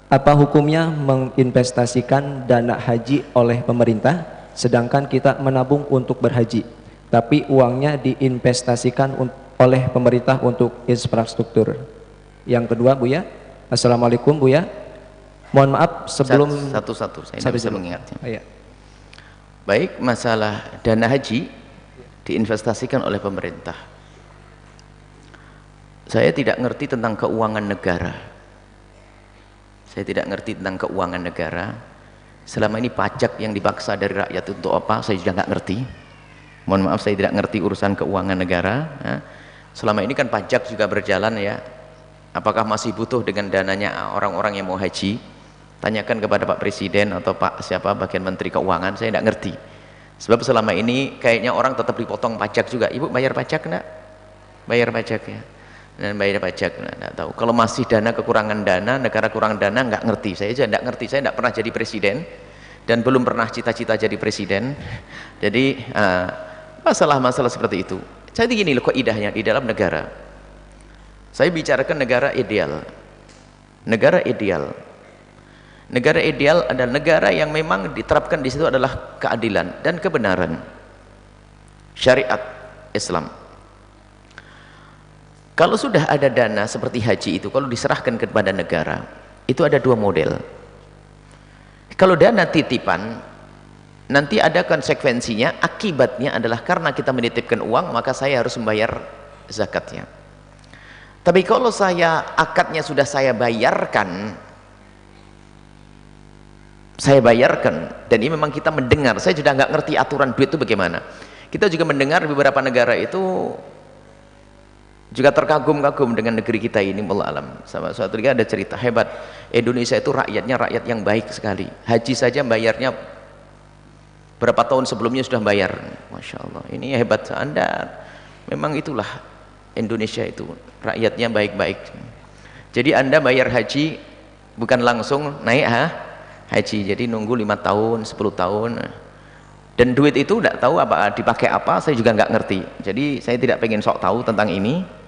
Apa hukumnya menginvestasikan dana haji oleh pemerintah, sedangkan kita menabung untuk berhaji, tapi uangnya diinvestasikan oleh pemerintah untuk infrastruktur? Yang kedua, Buya. Assalamualaikum, Buya. Mohon maaf sebelum satu-satu saya tidak bisa mengingatnya. Iya. Baik, masalah dana haji diinvestasikan oleh pemerintah. Saya tidak ngerti tentang keuangan negara. Saya tidak ngerti tentang keuangan negara. Selama ini pajak yang dipaksa dari rakyat untuk apa, saya juga nggak ngerti. Mohon maaf, saya tidak ngerti urusan keuangan negara. Selama ini kan pajak juga berjalan ya. Apakah masih butuh dengan dananya orang-orang yang mau haji? Tanyakan kepada Pak Presiden atau Pak siapa bagian Menteri Keuangan, saya tidak ngerti. Sebab selama ini kayaknya orang tetap dipotong pajak juga. Ibu bayar pajak enggak? Bayar pajak ya. Dan bayar pajak, enggak tahu. Kalau masih dana kekurangan dana, negara kurang dana, nggak ngerti. Saya aja nggak ngerti. Saya nggak pernah jadi presiden dan belum pernah cita-cita jadi presiden. Jadi masalah-masalah seperti itu. Jadi gini loh kaidahnya di dalam negara. Saya bicarakan negara ideal. Negara ideal. Negara ideal adalah negara yang memang diterapkan di situ adalah keadilan dan kebenaran. Syariat Islam. Kalau sudah ada dana seperti haji itu, kalau diserahkan kepada negara, itu ada dua model. Kalau dana titipan, nanti ada konsekuensinya, akibatnya adalah karena kita menitipkan uang, maka saya harus membayar zakatnya. Tapi kalau akadnya sudah saya bayarkan, dan ini memang kita mendengar, saya sudah nggak ngerti aturan duit itu bagaimana. Kita juga mendengar di beberapa negara itu, juga terkagum-kagum dengan negeri kita ini, wallah alam. Sama suatu ketika ada cerita hebat, Indonesia itu rakyatnya rakyat yang baik sekali. Haji saja bayarnya berapa tahun sebelumnya sudah bayar. Masya Allah, ini hebat. Anda memang itulah Indonesia itu, rakyatnya baik-baik. Jadi Anda bayar haji bukan langsung naik haji, jadi nunggu 5 tahun 10 tahun, dan duit itu tidak tahu apa dipakai apa, saya juga nggak ngerti. Jadi saya tidak pengen sok tahu tentang ini.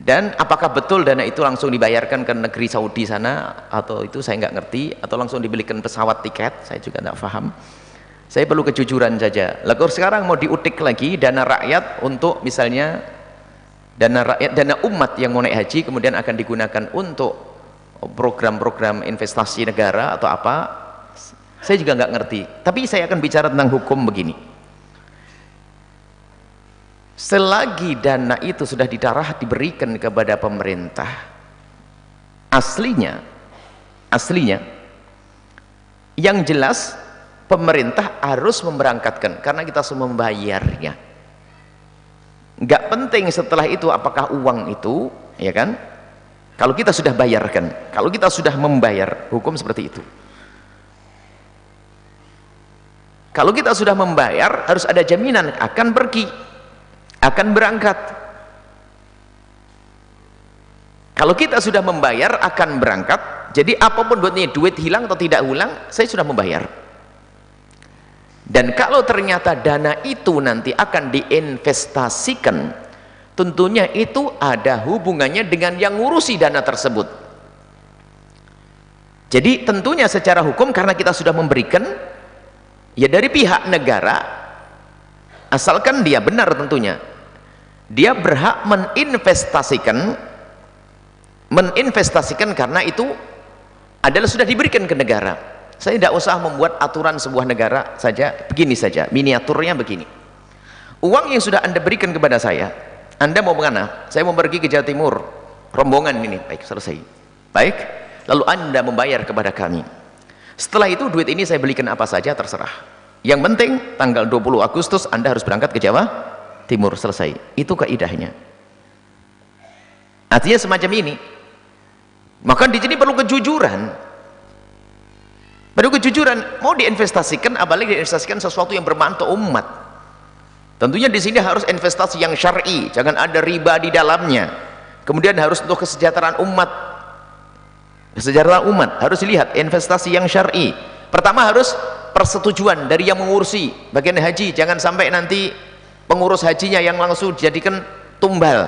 Dan apakah betul dana itu langsung dibayarkan ke negeri Saudi sana, atau itu saya nggak ngerti, atau langsung dibelikan pesawat tiket, saya juga nggak paham. Saya perlu kejujuran saja. Lalu sekarang mau diutik lagi dana rakyat untuk misalnya dana rakyat, dana umat yang mau naik haji kemudian akan digunakan untuk program-program investasi negara atau apa, saya juga nggak ngerti. Tapi saya akan bicara tentang hukum begini. Selagi dana itu sudah diberikan kepada pemerintah, aslinya yang jelas pemerintah harus memberangkatkan karena kita semua membayarnya. Nggak penting setelah itu apakah uang itu, ya kan? Kalau kita sudah bayarkan, kalau kita sudah membayar, hukum seperti itu. Kalau kita sudah membayar, harus ada jaminan akan pergi, akan berangkat. Kalau kita sudah membayar akan berangkat, jadi apapun duit hilang atau tidak hilang, saya sudah membayar. Dan kalau ternyata dana itu nanti akan diinvestasikan, tentunya itu ada hubungannya dengan yang ngurusi dana tersebut. Jadi tentunya secara hukum karena kita sudah memberikan, ya dari pihak negara, asalkan dia benar tentunya, dia berhak menginvestasikan karena itu adalah sudah diberikan ke negara. Saya tidak usah membuat aturan sebuah negara saja, begini saja, miniaturnya begini. Uang yang sudah Anda berikan kepada saya, Anda mau kemana? Saya mau pergi ke Jawa Timur, rombongan ini, baik, selesai. Baik, lalu Anda membayar kepada kami. Setelah itu duit ini saya belikan apa saja terserah. Yang penting tanggal 20 Agustus Anda harus berangkat ke Jawa Timur, selesai. Itu kaidahnya. Artinya semacam ini. Maka di sini perlu kejujuran. Perlu kejujuran. Mau diinvestasikan, apalagi diinvestasikan sesuatu yang bermanfaat umat. Tentunya di sini harus investasi yang syar'i, jangan ada riba di dalamnya. Kemudian harus untuk kesejahteraan umat. Kesejahteraan umat harus dilihat investasi yang syar'i. Pertama harus persetujuan dari yang mengurusi bagian haji, jangan sampai nanti pengurus hajinya yang langsung dijadikan tumbal.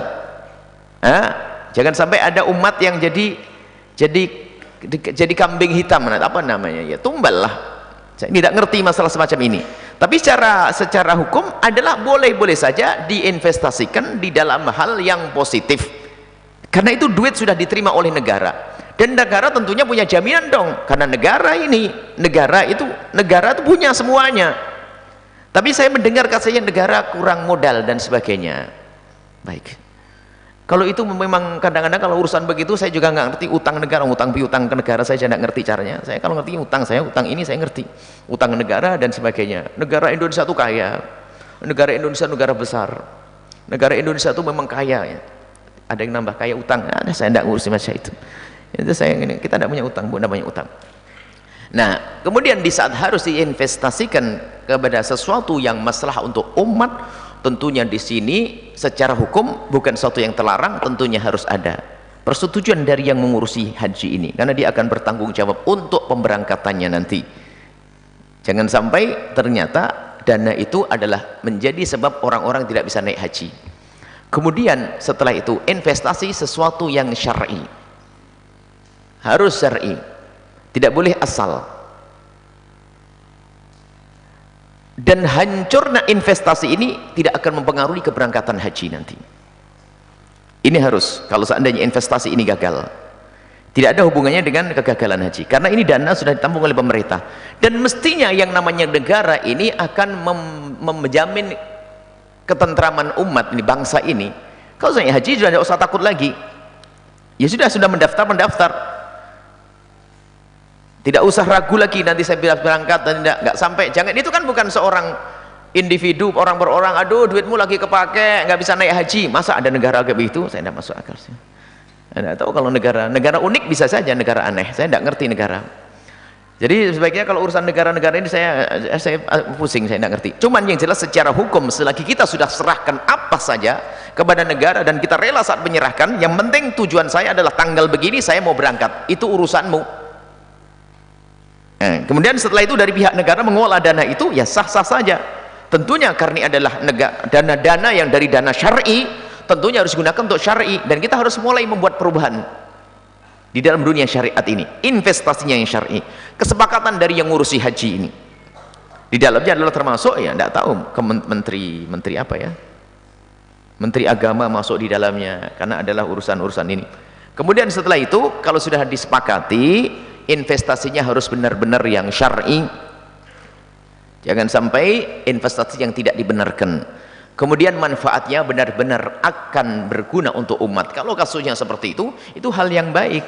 Jangan sampai ada umat yang jadi jadi kambing hitam, apa namanya ya, tumbal lah. Saya tidak ngerti masalah semacam ini. Tapi secara hukum adalah boleh-boleh saja diinvestasikan di dalam hal yang positif, karena itu duit sudah diterima oleh negara, dan negara tentunya punya jaminan dong, karena negara itu punya semuanya. Tapi saya mendengar katanya negara kurang modal dan sebagainya. Baik, kalau itu memang kadang-kadang kalau urusan begitu saya juga nggak ngerti utang negara, utang piutang ke negara saya tidak ngerti caranya. Saya kalau ngerti utang, saya utang ini saya ngerti, utang negara dan sebagainya. Negara Indonesia itu kaya, negara Indonesia negara besar, negara Indonesia itu memang kaya ya. Ada yang nambah kaya utang, saya tidak ngurusi masalah itu. Kita tidak punya utang, bukan namanya utang. Nah, kemudian di saat harus diinvestasikan kepada sesuatu yang masalah untuk umat, tentunya di sini secara hukum bukan sesuatu yang terlarang, tentunya harus ada persetujuan dari yang mengurusi haji ini, karena dia akan bertanggung jawab untuk pemberangkatannya nanti. Jangan sampai ternyata dana itu adalah menjadi sebab orang-orang tidak bisa naik haji. Kemudian setelah itu investasi sesuatu yang syar'i, harus syar'i, tidak boleh asal. Dan hancurnya investasi ini tidak akan mempengaruhi keberangkatan haji nanti. Ini harus, kalau seandainya investasi ini gagal, tidak ada hubungannya dengan kegagalan haji, karena ini dana sudah ditampung oleh pemerintah, dan mestinya yang namanya negara ini akan menjamin ketentraman umat ini, bangsa ini. Kalau saya haji sudah tidak usah takut lagi, ya sudah mendaftar, tidak usah ragu lagi nanti saya berangkat dan nggak sampai. Jangan, itu kan bukan seorang individu, orang per orang, aduh duitmu lagi kepake nggak bisa naik haji, masa ada negara kayak begitu? Saya tidak masuk akal sih. Saya tahu kalau negara unik bisa saja, negara aneh saya tidak ngerti negara. Jadi sebaiknya kalau urusan negara-negara ini saya pusing, saya tidak ngerti. Cuman yang jelas secara hukum, selagi kita sudah serahkan apa saja kepada negara dan kita rela saat menyerahkan, yang penting tujuan saya adalah tanggal begini saya mau berangkat, itu urusanmu. Kemudian setelah itu dari pihak negara mengolah dana itu ya sah-sah saja, tentunya karena adalah dana yang dari dana syar'i, tentunya harus digunakan untuk syar'i, dan kita harus mulai membuat perubahan di dalam dunia syariat ini, investasinya yang syar'i. Kesepakatan dari yang ngurusi haji ini di dalamnya adalah termasuk, ya tidak tahu menteri apa ya, menteri agama masuk di dalamnya, karena adalah urusan-urusan ini. Kemudian setelah itu kalau sudah disepakati, investasinya harus benar-benar yang syar'i, jangan sampai investasi yang tidak dibenarkan. Kemudian manfaatnya benar-benar akan berguna untuk umat. Kalau kasusnya seperti itu hal yang baik,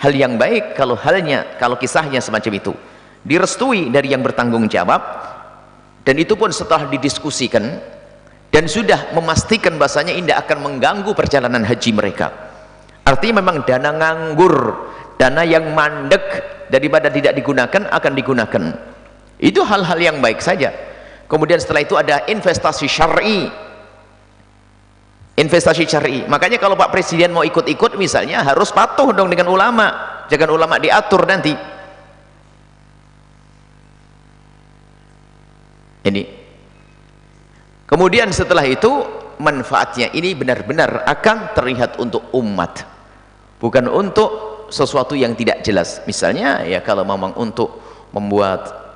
hal yang baik kalau kisahnya semacam itu direstui dari yang bertanggung jawab, dan itu pun setelah didiskusikan dan sudah memastikan bahasanya ini tidak akan mengganggu perjalanan haji mereka. Artinya memang dana nganggur, dana yang mandek daripada tidak digunakan akan digunakan, itu hal-hal yang baik saja. Kemudian setelah itu ada investasi syar'i, makanya kalau Pak Presiden mau ikut-ikut misalnya harus patuh dong dengan ulama, jangan ulama diatur nanti. Ini kemudian setelah itu manfaatnya ini benar-benar akan terlihat untuk umat, bukan untuk sesuatu yang tidak jelas. Misalnya ya kalau memang untuk membuat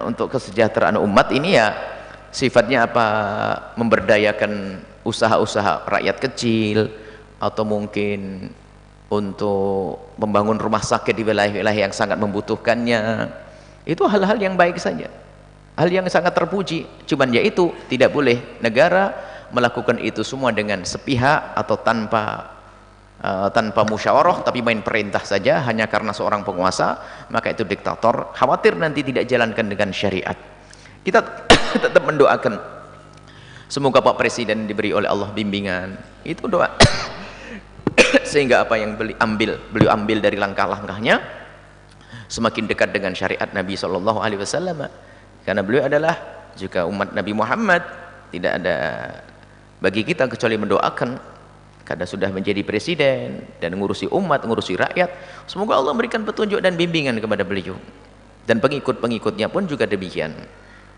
untuk kesejahteraan umat ini, ya sifatnya apa, memberdayakan usaha-usaha rakyat kecil, atau mungkin untuk membangun rumah sakit di wilayah-wilayah yang sangat membutuhkannya, itu hal-hal yang baik saja, hal yang sangat terpuji. Cuman yaitu tidak boleh negara melakukan itu semua dengan sepihak atau tanpa musyawarah, tapi main perintah saja hanya karena seorang penguasa, maka itu diktator. Khawatir nanti tidak jalankan dengan syariat. Kita tetap mendoakan semoga Pak Presiden diberi oleh Allah bimbingan, itu doa sehingga apa yang beliau ambil dari langkah-langkahnya semakin dekat dengan syariat Nabi SAW, karena beliau adalah juga umat Nabi Muhammad. Tidak ada bagi kita kecuali mendoakan, karena sudah menjadi presiden dan ngurusi umat, ngurusi rakyat, semoga Allah memberikan petunjuk dan bimbingan kepada beliau, dan pengikut-pengikutnya pun juga demikian.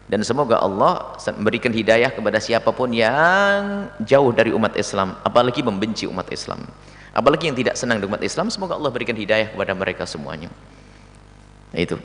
Dan semoga Allah memberikan hidayah kepada siapapun yang jauh dari umat Islam, apalagi membenci umat Islam, Apalagi yang tidak senang dengan umat Islam, semoga Allah berikan hidayah kepada mereka semuanya. Nah, itu.